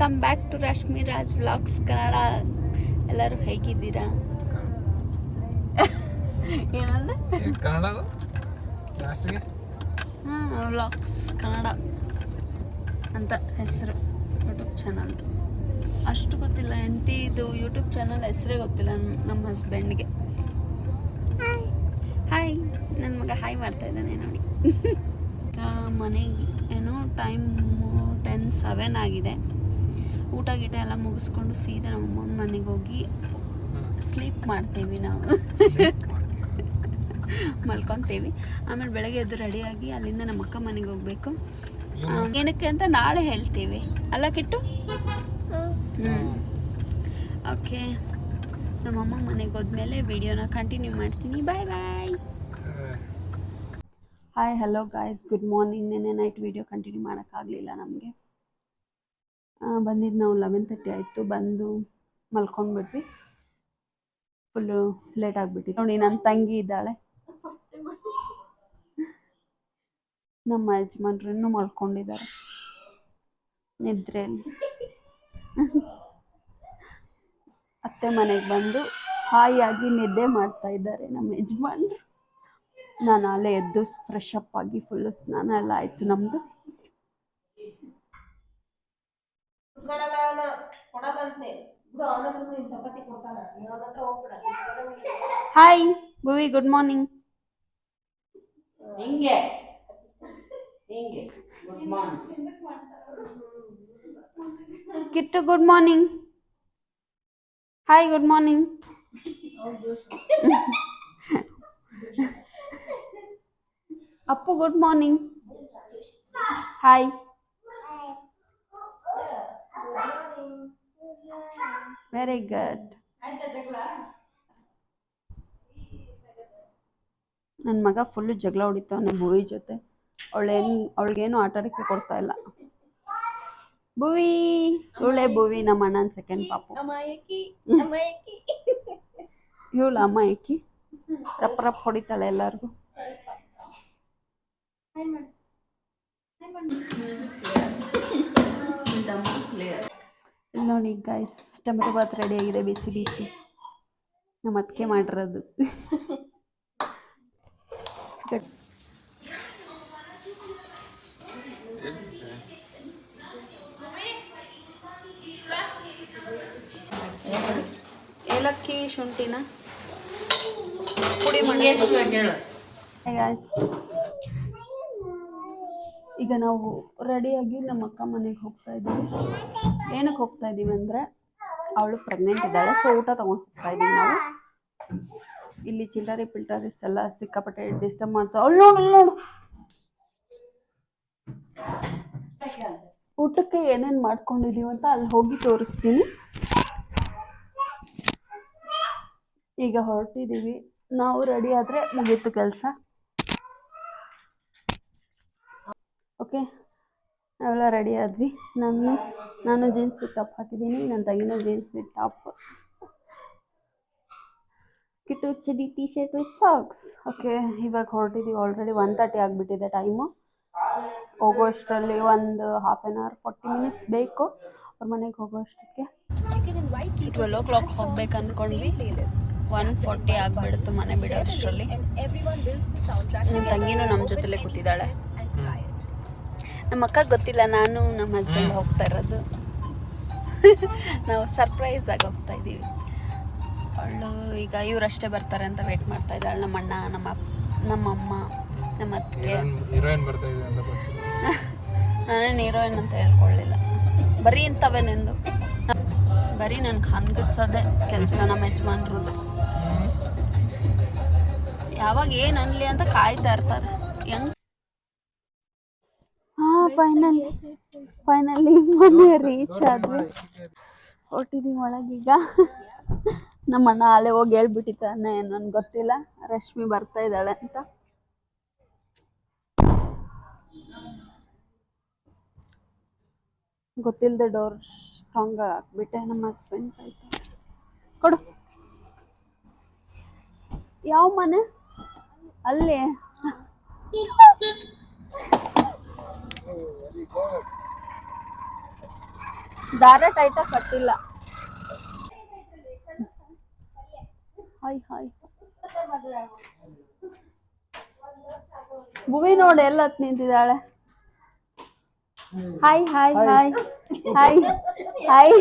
Welcome back to Rashmi Raj vlogs Kannada. ಎಲ್ಲರೂ ಹೇಗಿದ್ದೀರಾ? ಏನಂದ್ರೆ ಕನ್ನಡ ವ್ಲಾಗ್ಸ್ ಕನ್ನಡ ಅಂತ ಹೆಸರು ಯೂಟ್ಯೂಬ್ ಚಾನಲ್ದು. ಅಷ್ಟು ಗೊತ್ತಿಲ್ಲ ಇದು ಯೂಟ್ಯೂಬ್ ಚಾನಲ್ ಹೆಸರೇ ಗೊತ್ತಿಲ್ಲ ನಮ್ಮ ಹಸ್ಬೆಂಡ್ಗೆ. ಹಾಯ್, ನನ್ನ ಮಗ ಹಾಯ್ ಮಾಡ್ತಾ ಇದ್ದಾನೆ ನೋಡಿ. ಮನೆಗೆ ಏನೋ ಟೈಮ್ 10:07 ಆಗಿದೆ. ಊಟ ಗೀಟ ಎಲ್ಲ ಮುಗಿಸ್ಕೊಂಡು ಸೀದಾ ನಮ್ಮ ಅಮ್ಮನ ಮನೆಗೆ ಹೋಗಿ ಸ್ಲೀಪ್ ಮಾಡ್ತೀವಿ ನಾವು. ಮಲ್ಕೊತೀವಿ. ಆಮೇಲೆ ಬೆಳಗ್ಗೆ ಎದ್ದು ರೆಡಿಯಾಗಿ ಅಲ್ಲಿಂದ ನಮ್ಮ ಅಕ್ಕ ಮನೆಗೆ ಹೋಗ್ಬೇಕು. ಏನಕ್ಕೆ ಅಂತ ನಾಳೆ ಹೇಳ್ತೀವಿ ಅಲ್ಲ ಕಿಟ್ಟು? ಓಕೆ, ನಮ್ಮಮ್ಮ ಮನೆಗೆ ಹೋದ್ಮೇಲೆ ವಿಡಿಯೋನ ಕಂಟಿನ್ಯೂ ಮಾಡ್ತೀನಿ. Bye bye. Hi, hello guys, good morning. ನೆನ್ನೆ ನೈಟ್ ವಿಡಿಯೋ ಕಂಟಿನ್ಯೂ ಮಾಡೋಕ್ಕಾಗಲಿಲ್ಲ ನಮಗೆ. ಬಂದಿದ್ದು ನಾವು 11:30 ಆಯಿತು. ಬಂದು ಮಲ್ಕೊಂಡ್ಬಿಟ್ವಿ. ಫುಲ್ಲು ಲೇಟ್ ಆಗಿಬಿಟ್ಟಿತ್ತು ನೋಡಿ. ನನ್ನ ತಂಗಿ ಇದ್ದಾಳೆ, ನಮ್ಮ ಯಜಮಾನ್ರು ಇನ್ನೂ ಮಲ್ಕೊಂಡಿದ್ದಾರೆ ನಿದ್ರೆಯಲ್ಲಿ. ಅತ್ತೆ ಮನೆಗೆ ಬಂದು ಹಾಯಾಗಿ ನಿದ್ದೆ ಮಾಡ್ತಾ ಇದ್ದಾರೆ ನಮ್ಮ ಯಜಮಾನ್ರು. ನಾನು ಅಲ್ಲೇ ಎದ್ದು ಫ್ರೆಶ್ ಅಪ್ ಆಗಿ ಫುಲ್ಲು ಸ್ನಾನ ಎಲ್ಲ ಆಯಿತು ನಮ್ಮದು. Hi Bhuvi, good morning. Kittu good morning. Hi, good morning. Appu good morning. Hi. Very good. ನನ್ನ ಮಗ ಫುಲ್ಲು ಜಗಳ ಹೊಡಿತಾವನೆ ಭುವಿ ಜೊತೆ. ಅವಳಿಗೇನು ಆಟ ಆಡೋಕ್ಕೆ ಕೊಡ್ತಾ ಇಲ್ಲ. ಭುವಿ ಇವಳೆ ಭುವಿ, ನಮ್ಮ ಅಣ್ಣನ ಸೆಕೆಂಡ್ ಪಾಪು. ಇವಳು ಅಮ್ಮ ಏಕಿ ರಪ್ಪ ರಪ್ಪ ಹೊಡಿತಾಳೆ ಎಲ್ಲರಿಗೂ. ನೋಡಿ ಗೈಸ್, ಟೊಮೆಟೊ ಬಾತ್ ರೆಡಿ ಆಗಿದೆ, ಬಿಸಿ ಬಿಸಿ. ನಮ್ಮ ಅತ್ತಿಗೆ ಮಾಡಿರೋದು. ಏಲಕ್ಕಿ ಶುಂಠಿನ ಪುಡಿ ಮಾಡಿ. ಈಗ ನಾವು ರೆಡಿಯಾಗಿ ನಮ್ಮ ಅಕ್ಕ ಮನೆಗೆ ಹೋಗ್ತಾ ಇದ್ದೀವಿ. ಏನಕ್ಕೆ ಹೋಗ್ತಾ ಇದ್ದೀವಿ ಅಂದರೆ ಅವಳು ಪ್ರೆಗ್ನೆಂಟ್ ಇದ್ದಾಳೆ, ಸೊ ಊಟ ತೊಗೊಂಡು ಹೋಗ್ತಾ ಇದ್ದೀವಿ ನಾವು. ಇಲ್ಲಿ ಚಿಲ್ಲರಿ ಪಿಲ್ಟರೀಸ್ ಎಲ್ಲ ಸಿಕ್ಕಾಪಟ್ಟೆ ಡಿಸ್ಟರ್ಬ್ ಮಾಡ್ತಾವೆ. ಅವಳು ನೋಡು ಊಟಕ್ಕೆ ಏನೇನು ಮಾಡ್ಕೊಂಡಿದ್ದೀವಿ ಅಂತ ಅಲ್ಲಿ ಹೋಗಿ ತೋರಿಸ್ತೀನಿ. ಈಗ ಹೊರಟಿದ್ದೀವಿ ನಾವು. ರೆಡಿ ಆದರೆ ಮುಗೀತು ಕೆಲಸ. ಓಕೆ, ನಾವೆಲ್ಲ ರೆಡಿ ಆದ್ವಿ. ನಾನು ಜೀನ್ಸ್ ಟಾಪ್ ಹಾಕಿದ್ದೀನಿ, ನನ್ನ ತಂಗಿನ ಜೀನ್ಸ್ ಟಾಪ್, ಕಿಟ್ಟು ಚಡಿ T shirt with socks. Okay, ಇವಾಗ ಹೊರಟಿದ್ದೀವಿ. ಆಲ್ರೆಡಿ 1:30 ಆಗಿಬಿಟ್ಟಿದೆ ಟೈಮು. ಹೋಗೋ ಅಷ್ಟರಲ್ಲಿ ಒಂದು 1/2 hour 40 minutes ಬೇಕು ಅವ್ರ ಮನೆಗೆ ಹೋಗೋ ಅಷ್ಟಕ್ಕೆ. 12 o'clock ಹೋಗ್ಬೇಕು ಅಂದ್ಕೊಂಡ್ವಿ. 1:40 ಆಗಿಬಿಡ್ತು ಮನೆ ಬಿಡೋ ಅಷ್ಟರಲ್ಲಿ. ನನ್ನ ತಂಗಿನೂ ನಮ್ಮ ಜೊತೆಲೇ ಕೂತಿದ್ದಾಳೆ. ನಮ್ಮ ಅಕ್ಕ ಗೊತ್ತಿಲ್ಲ ನಾನು ನಮ್ಮ ಹಸ್ಬೆಂಡ್ ಹೋಗ್ತಾ ಇರೋದು. ನಾವು ಸರ್ಪ್ರೈಸ್ ಆಗಿ ಹೋಗ್ತಾ ಇದ್ದೀವಿ. ಅವಳು ಈಗ ಇವರಷ್ಟೇ ಬರ್ತಾರೆ ಅಂತ ವೇಟ್ ಮಾಡ್ತಾ ಇದ್ದಾಳೆ. ನಮ್ಮ ಅಣ್ಣ, ನಮ್ಮಮ್ಮ, ನಮ್ಮ ಅತ್ತಿಗೆ. ನಾನೇನು ಹೀರೋಯಿನ್ ಅಂತ ಹೇಳ್ಕೊಳ್ಳಿಲ್ಲ, ಬರೀ ಇಂಥವೇನೆಂದು. ಬರೀ ನನ್ಗೆ ಹಂಗಿಸೋದೆ ಕೆಲಸ ನಮ್ಮ ಯಜಮಾನ್ರದ್ದು. ಯಾವಾಗ ಏನು ಅನ್ಲಿ ಅಂತ ಕಾಯ್ತಾ ಇರ್ತಾರೆ. ಹೆಂಗ್ ಫೈನಲಿ ಮನೆ ರೀಚ್ ಆದ್ವಿ. ಹೊರಟಿದ್ದೀವಿ ಒಳಗೀಗ. ನಮ್ಮ ಅಣ್ಣ ಅಲ್ಲೇ ಹೋಗಿ ಹೇಳ್ಬಿಟ್ಟಿದ್ದಾನೆ, ನನ್ಗೆ ಗೊತ್ತಿಲ್ಲ ರಶ್ಮಿ ಬರ್ತಾ ಇದ್ದಾಳೆ ಅಂತ. ಗೊತ್ತಿಲ್ಲದೆ ಡೋರ್ ಸ್ಟ್ರಾಂಗ್ ಹಾಕ್ಬಿಟ್ಟೆ. ನಮ್ಮ ಹಸ್ಬೆಂಡ್ ಆಯ್ತು ಕೊಡು. ಯಾವ ಮನೆ? ಅಲ್ಲಿ ದಾರ ಟೈಟ ಕಟ್ಟಿಲ್ಲ. ಹಾಯ್ ಹಾಯ್ ಭುವಿ ನೋಡಿ ಎಲ್ಲತ್ ನಿಂತಿದ್ದಾಳೆ. Hi hi hi hi hi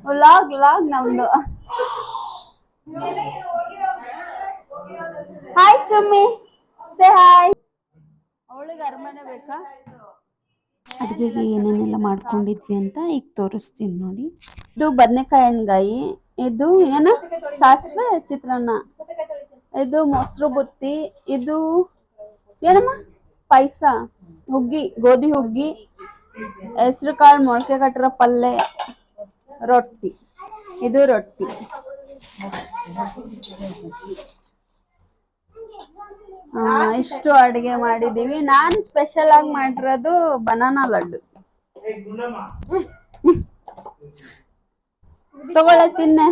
vlog ನಮ್ದು. Hi Chummi say hi. ಅವಳಿಗೆ ಅರಮನೆ ಬೇಕಾ? ಅಡುಗೆಗೆ ಏನೇನೆಲ್ಲ ಮಾಡ್ಕೊಂಡಿದ್ವಿ ಅಂತ ಈಗ ತೋರಿಸ್ತೀನಿ ನೋಡಿ. ಇದು ಬದನೆಕಾಯಿ ಎಣ್ಗಾಯಿ, ಇದು ಏನು ಸಾಸಿವೆ ಚಿತ್ರಾನ್ನ, ಇದು ಮೊಸರು ಬುತ್ತಿ, ಇದು ಏನಮ್ಮ ಪಾಯಸ, ಹುಗ್ಗಿ ಗೋಧಿ ಹುಗ್ಗಿ, ಹೆಸರು ಕಾಳು ಮೊಳಕೆ ಕಟ್ಟಿರೋ ಪಲ್ಯ, ರೊಟ್ಟಿ. ಇದು ರೊಟ್ಟಿ. ಇಷ್ಟು ಅಡುಗೆ ಮಾಡಿದೀವಿ. ನಾನು ಸ್ಪೆಷಲ್ ಆಗಿ ಮಾಡಿರೋದು ಬನಾನಾ ಲಡ್ಡು. ತಗೊಳ್ಳೆ ತಿನ್ನೆ,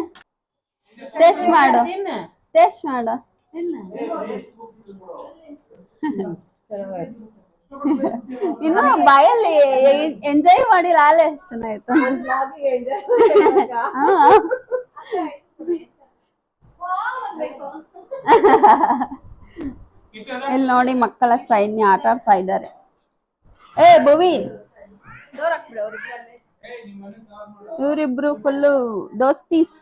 ಟೇಸ್ಟ್ ಮಾಡು. ಇನ್ನು ಬಾಯಲ್ಲಿ ಎಂಜಾಯ್ ಮಾಡಿಲ್ಲ. ಆಲೆ ಚೆನ್ನಾಯ್ತು. ಇಲ್ಲಿ ನೋಡಿ ಮಕ್ಕಳ ಸೈನ್ಯ ಆಟ ಆಡ್ತಾ ಇದ್ದಾರೆ. ಏ ಭುವಿ, ಇವರಿಬ್ರು ಫುಲ್ಲು ದೋಸ್ತೀಸ್.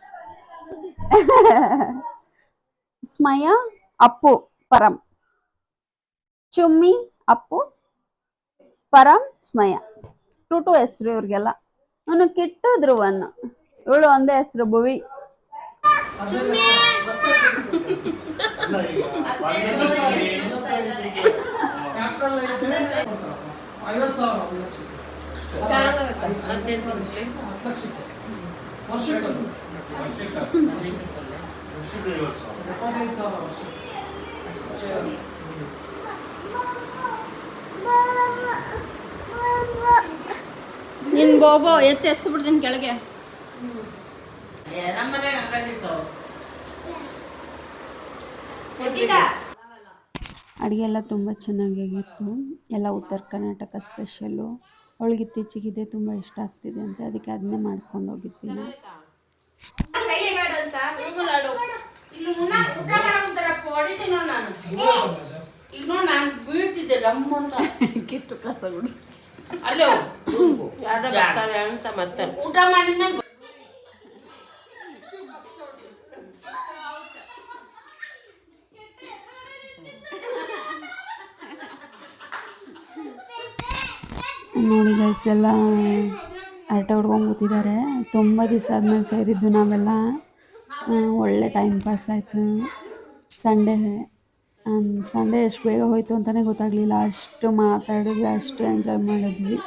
ಸ್ಮಯ, ಅಪ್ಪು, ಪರಂ. ಚುಮ್ಮಿ, ಅಪ್ಪು, ಪರಂ, ಸ್ಮಯ. ಟು ಹೆಸರು ಇವ್ರಿಗೆಲ್ಲ. ಅವನು ಕಿಟ್ಟು, ಧ್ರುವನ್. ಇವಳು ಒಂದೇ ಹೆಸರು ಭುವಿ. ನಿನ್ ಬೋಬೋ ಎತ್ತು ಬಿಡ್ತೀನಿ ಕೆಳಗೆ. ಅಡುಗೆ ಎಲ್ಲ ತುಂಬ ಚೆನ್ನಾಗಿತ್ತು. ಎಲ್ಲ ಉತ್ತರ ಕರ್ನಾಟಕ ಸ್ಪೆಷಲ್ಲು. ಅವಳಿಗೆ ಇತ್ತೀಚೆಗಿದೆ ತುಂಬ ಇಷ್ಟ ಆಗ್ತಿದೆ ಅಂತ, ಅದಕ್ಕೆ ಅದನ್ನೇ ಮಾಡ್ಕೊಂಡು ಹೋಗಿದ್ದೀನಿ. ಕಿತ್ತು ಕಸ ಬಿಡು. ಊಟ ಮಾಡಿದ ನೋಡಿ ಗೈಸ್, ಎಲ್ಲ ಹರಟೆ ಹೊಡ್ಕೊಂಡು ಕೂತಿದ್ದಾರೆ. ತುಂಬ ದಿವಸ ಆದಮೇಲೆ ಸೇರಿದ್ದು ನಾವೆಲ್ಲ. ಒಳ್ಳೆ ಟೈಮ್ ಪಾಸ್ ಆಯಿತು. ಸಂಡೇ ಎಷ್ಟು ಬೇಗ ಹೋಯಿತು ಅಂತಲೇ ಗೊತ್ತಾಗಲಿಲ್ಲ. ಅಷ್ಟು ಮಾತಾಡಿದ್ವಿ, ಅಷ್ಟು ಎಂಜಾಯ್ ಮಾಡಿದ್ವಿ.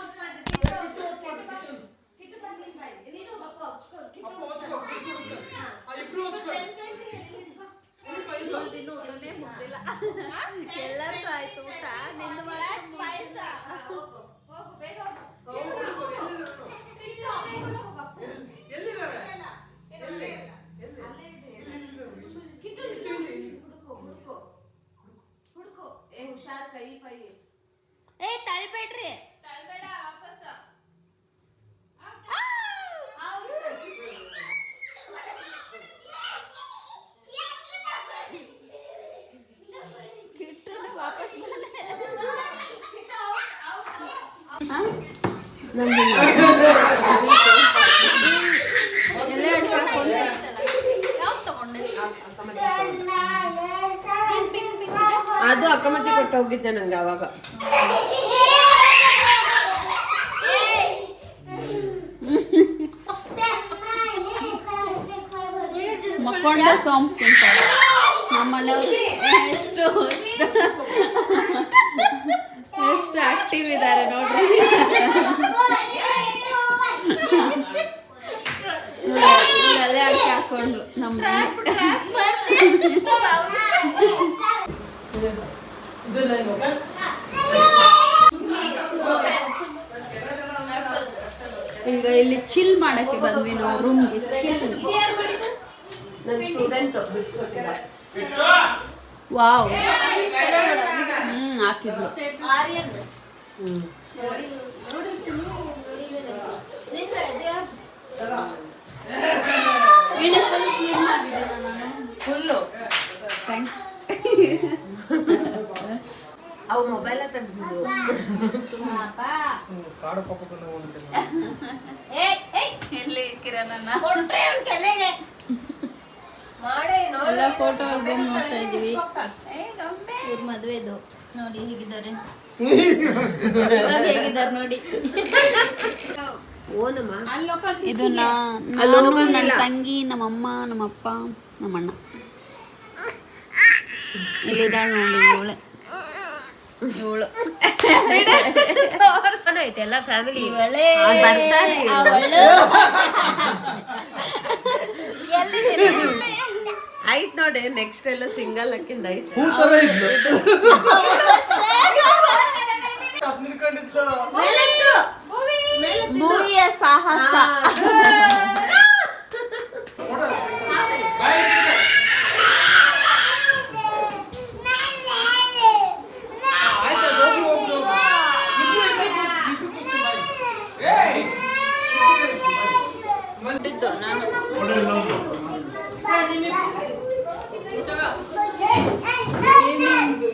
ಅದು ಅಕ್ಕಮತ್ತಿ ಕೊಟ್ಟು ಹೋಗಿದ್ದೆ ನಂಗೆ ಅವಾಗ. ಮಕ್ಕೊಂಡೆ ಸೋಂಪು ತಿಂತಾರೆ ನಮ್ಮನೆಯವರು. ಎಷ್ಟು ಆಕ್ಟಿವ್ ಇದ್ದಾರೆ ನೋಡ್ರಿ. ಅಲ್ಲೇ ಅಕ್ಕಿ ಹಾಕೊಂಡ್ರು ನಮ್ಮ ಈಗ ಇಲ್ಲಿ ಚಿಲ್ ಮಾಡಕ್ಕೆ ಬಂದ್ವಿ ನಾವು ರೂಮ್ಗೆ. ಚಿಲ್ ವಾವ್ ಹಾಕಿದ್ಲು. ವೀಣೆ ಫುಲ್ ಸ್ಲಿಮ್ ಆಗಿದ್ದೀನ ನಾನು ಫುಲ್ಲು ಥ್ಯಾಂಕ್ಸ್. ಅವು ಮೊಬೈಲ ತೆಗ್ದಿದ್ದು ಎಲ್ಲಿ ಕಿರಣನ್ನ ಎಲ್ಲ ಫೋಟೋ ಆಲ್ಬಮ್ ನೋಡ್ತಾ ಇದೀವಿ. ಇವ್ರ ಮದ್ವೆದು ನೋಡಿ ಹೇಗಿದ್ದಾರೆ, ಹೇಗಿದ್ದಾರೆ ನೋಡಿ. ಇದು ನಾನು, ನನ್ನ ತಂಗಿ, ನಮ್ಮಮ್ಮ, ನಮ್ಮಪ್ಪ, ನಮ್ಮಣ್ಣ. ಇಲ್ಲಿದ್ದಾಳೆ ನೋಡಿ ಇವಳೆ. ಎಲ್ಲ ಫ್ಯಾಮಿಲಿ ಇವಳೇ ಆಯ್ತು ನೋಡಿ. ನೆಕ್ಸ್ಟ್ ಎಲ್ಲ ಸಿಂಗಲ್ ಅಕ್ಕಿಂದ ಐತೆ. ಮೂವಿಯ ಸಾಹಸ.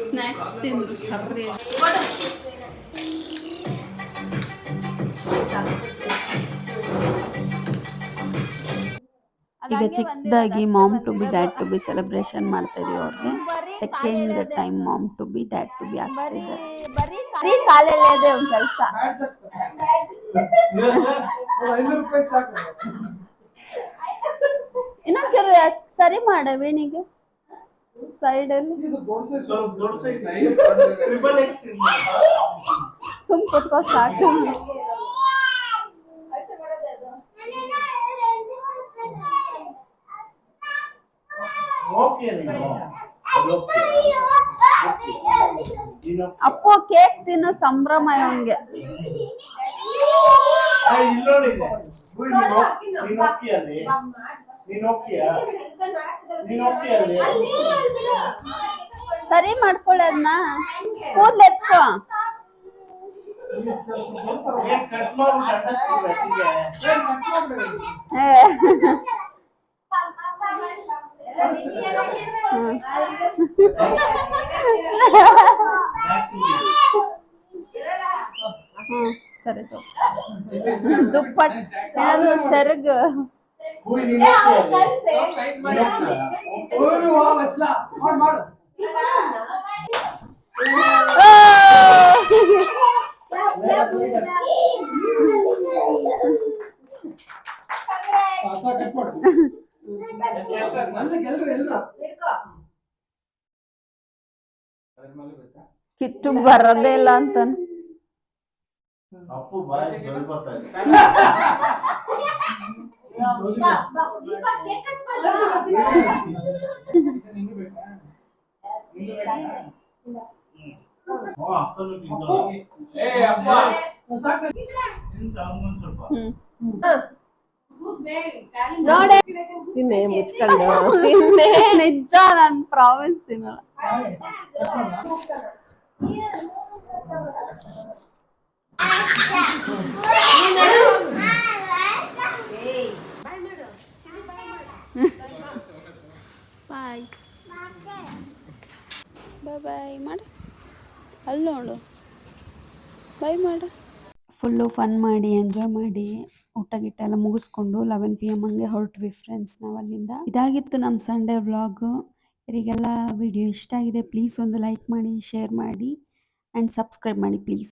ಸ್ನ್ಯಾಕ್ಸ್ ತಿಂದ್ರು ಸರ್ರಿ. ಈಗ ಚಿಕ್ಕದಾಗಿ mom to be dad to be celebration ಮಾಡ್ತಾ ಇದೀವಿ ಅವ್ರಿಗೆ. Second time mom to be dad to be ಆಗ್ತಾ ಇದ್ದಾರೆ. ಬರೀ ಕಾಲಲ್ಲೇ ಇದೆ ಒಂದು ಕೆಲಸ. ಇನ್ನೊಂಚೂರು ಸರಿ ಮಾಡ ವೇಣಿಗೆ ಸೈಡಲ್ಲಿ ಸುಮ್ ಕುತ್ಕೋ ಸಾಕು. ಅಪ್ಪು ಕೇಕ್ ತಿನ್ನೋ ಸಂಭ್ರಮ ಇವನ್ಗೆ. ಸರಿ ಮಾಡ್ಕೊಳ್ಳಿ ಅದನ್ನ. ಕೂದ್ಲು ಎತ್ಕೋ. ಸರಿ ದುಪ್ಪಟ್ ಸೆರಗ್ ಕಿಟ್ಟು ಬರೋದೇ ಇಲ್ಲ ಅಂತ. ನೋಡಿ ತಿನ್ನೆ ಮುಚ್ಕೊಂಡು ತಿನ್ನೆ. ನಿಜ ನಾನು ಪ್ರಾಮಿಸ್ ತಿನ್ನಲ್ಲ. ಬಾಯ್ ಬಾಯ್ ಬಾಯ್ ಮಾಡು. ಅಲ್ಲಿ ನೋಡು ಬಾಯ್ ಮಾಡು. ಫುಲ್ಲು ಫನ್ ಮಾಡಿ ಎಂಜಾಯ್ ಮಾಡಿ ಊಟ ಗಿಟ್ಟ ಎಲ್ಲ ಮುಗಿಸ್ಕೊಂಡು 11 PM ಹಂಗೆ ಹೊರಟ್ವಿ ಫ್ರೆಂಡ್ಸ್ ನಾವು ಅಲ್ಲಿಂದ. ಇದಾಗಿತ್ತು ನಮ್ಮ ಸಂಡೇ ವ್ಲಾಗು. ಇವರಿಗೆಲ್ಲ ವಿಡಿಯೋ ಇಷ್ಟ ಆಗಿದೆ ಪ್ಲೀಸ್ ಒಂದು ಲೈಕ್ ಮಾಡಿ, ಶೇರ್ ಮಾಡಿ ಆ್ಯಂಡ್ ಸಬ್ಸ್ಕ್ರೈಬ್ ಮಾಡಿ ಪ್ಲೀಸ್.